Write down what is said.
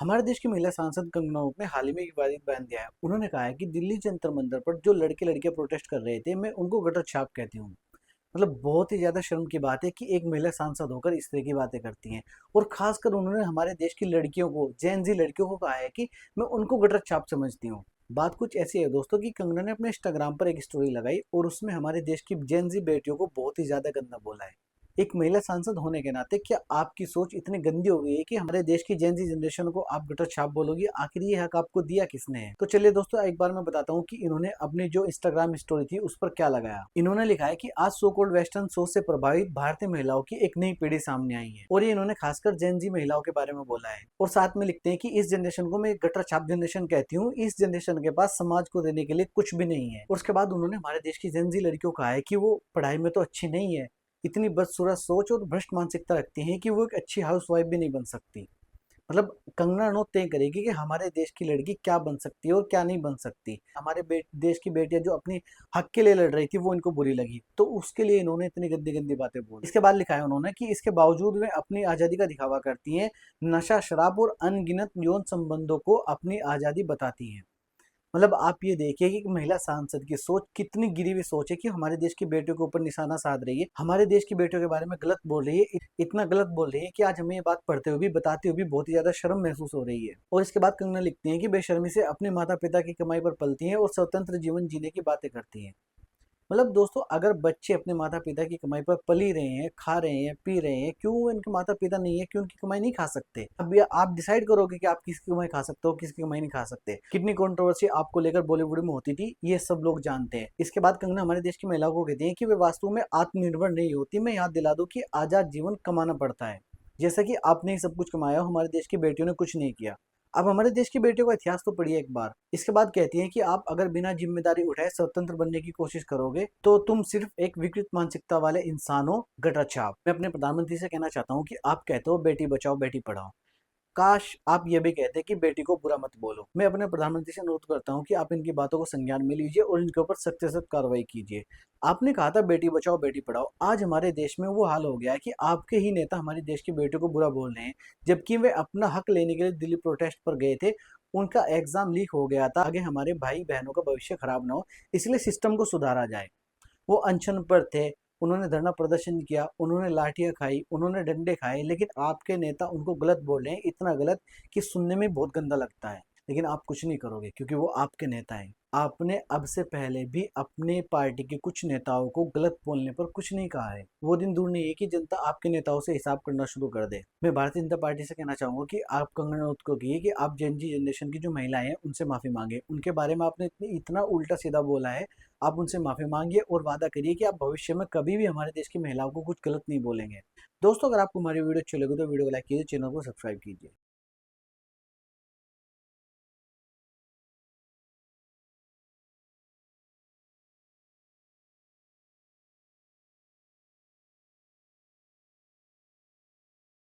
हमारे देश की महिला सांसद कंगना रनौत ने हाल ही में एक विवादित बयान दिया है। उन्होंने कहा है कि दिल्ली जंतर मंतर पर जो लड़के लड़कियां प्रोटेस्ट कर रहे थे, मैं उनको गटर छाप कहती हूँ। मतलब बहुत ही ज्यादा शर्म की बात है कि एक महिला सांसद होकर इस तरह की बातें करती हैं। और खासकर उन्होंने हमारे देश की लड़कियों को, जेन जी लड़कियों को कहा है कि मैं उनको गटर छाप समझती हूँ। बात कुछ ऐसी है दोस्तों कि कंगना ने अपने इंस्टाग्राम पर एक स्टोरी लगाई और उसमें हमारे देश की जेन जी बेटियों को बहुत ही ज्यादा गंदा बोला है। एक महिला सांसद होने के नाते क्या आपकी सोच इतनी गंदी हो गई है कि हमारे देश की जेन जी जनरेशन को आप गटर छाप बोलोगी? आखिर ये हक आपको दिया किसने है? तो चलिए दोस्तों, एक बार मैं बताता हूँ कि इन्होंने अपनी जो इंस्टाग्राम स्टोरी थी उस पर क्या लगाया। इन्होंने लिखा है कि आज सो कॉल्ड वेस्टर्न सोच से प्रभावित भारतीय महिलाओं की एक नई पीढ़ी सामने आई है, और ये इन्होंने खासकर जेन जी महिलाओं के बारे में बोला है। और साथ में लिखते हैं कि इस जनरेशन को मैं गटर छाप जनरेशन कहती हूँ। इस जनरेशन के पास समाज को देने के लिए कुछ भी नहीं है। और उसके बाद उन्होंने हमारे देश की जेन जी लड़कियों को कहा है कि वो पढ़ाई में तो अच्छी नहीं है, इतनी बदसूरत सोच और भ्रष्ट मानसिकता रखती हैं कि वो एक अच्छी हाउसवाइफ भी नहीं बन सकती। मतलब कंगना रनौत तय करेगी कि हमारे देश की लड़की क्या बन सकती है और क्या नहीं बन सकती। हमारे देश की बेटियां जो अपनी हक के लिए लड़ रही थी वो इनको बुरी लगी, तो उसके लिए इन्होंने इतनी गंदी गंदी बातें बोली। इसके बाद लिखा है उन्होंने कि इसके बावजूद वे अपनी आजादी का दिखावा करती हैं, नशा शराब और अनगिनत यौन संबंधों को अपनी आजादी बताती हैं। मतलब आप ये देखिए कि एक महिला सांसद की सोच कितनी गिरी हुई सोच है कि हमारे देश की बेटियों के ऊपर निशाना साध रही है, हमारे देश की बेटियों के बारे में गलत बोल रही है। इतना गलत बोल रही है कि आज हमें ये बात पढ़ते हुए भी, बताते हुए भी बहुत ही ज्यादा शर्म महसूस हो रही है। और इसके बाद कंगना लिखती है कि बेशर्मी से अपने माता पिता की कमाई पर पलती हैं और स्वतंत्र जीवन जीने की बातें करती हैं। मतलब दोस्तों, अगर बच्चे अपने माता पिता की कमाई पर पल ही रहे हैं, खा रहे हैं, पी रहे हैं, क्यों वो इनके माता पिता नहीं है कि उनकी कमाई नहीं खा सकते? अब ये आप डिसाइड करोगे कि आप किसकी कमाई खा सकते हो, किसकी कमाई नहीं खा सकते। कितनी कंट्रोवर्सी आपको लेकर बॉलीवुड में होती थी, ये सब लोग जानते हैं। इसके बाद कंगना हमारे देश की महिलाओं को कहती है कि वे वास्तव में आत्मनिर्भर नहीं होती। मैं याद दिला दूं कि आजाद जीवन कमाना पड़ता है। जैसा कि आपने ही सब कुछ कमाया हो, हमारे देश की बेटियों ने कुछ नहीं किया। अब हमारे देश की बेटियों का इतिहास तो पढ़िए एक बार। इसके बाद कहती है कि आप अगर बिना जिम्मेदारी उठाए स्वतंत्र बनने की कोशिश करोगे तो तुम सिर्फ एक विकृत मानसिकता वाले इंसान हो, गटर छाप। मैं अपने प्रधानमंत्री से कहना चाहता हूँ कि आप कहते हो बेटी बचाओ बेटी पढ़ाओ, काश आप ये भी कहते कि बेटी को बुरा मत बोलो। मैं अपने प्रधानमंत्री से अनुरोध करता हूँ कि आप इनकी बातों को संज्ञान में लीजिए और इनके ऊपर सख्त से सख्त कार्रवाई कीजिए। आपने कहा था बेटी बचाओ बेटी पढ़ाओ, आज हमारे देश में वो हाल हो गया है कि आपके ही नेता हमारे देश की बेटियों को बुरा बोल रहे हैं, जबकि वे अपना हक लेने के लिए दिल्ली प्रोटेस्ट पर गए थे। उनका एग्जाम लीक हो गया था, आगे हमारे भाई बहनों का भविष्य खराब ना हो, इसलिए सिस्टम को सुधारा जाए। वो अनशन पर थे, उन्होंने धरना प्रदर्शन किया, उन्होंने लाठियां खाई, उन्होंने डंडे खाए, लेकिन आपके नेता उनको गलत बोल रहे हैं, इतना गलत कि सुनने में बहुत गंदा लगता है। लेकिन आप कुछ नहीं करोगे क्योंकि वो आपके नेता हैं। आपने अब से पहले भी अपने पार्टी के कुछ नेताओं को गलत बोलने पर कुछ नहीं कहा है। वो दिन दूर नहीं है कि जनता आपके नेताओं से हिसाब करना शुरू कर दे। मैं भारतीय जनता पार्टी से कहना चाहूंगा कि आप कंगना रनौत को कहिए कि आप जेन जी जनरेशन की जो महिलाएं हैं उनसे माफी मांगे। उनके बारे में आपने इतना उल्टा सीधा बोला है, आप उनसे माफी मांगिए और वादा करिए कि आप भविष्य में कभी भी हमारे देश की महिलाओं को कुछ गलत नहीं बोलेंगे। दोस्तों, अगर आपको हमारी वीडियो अच्छी लगे तो वीडियो को लाइक कीजिए, चैनल को सब्सक्राइब कीजिए।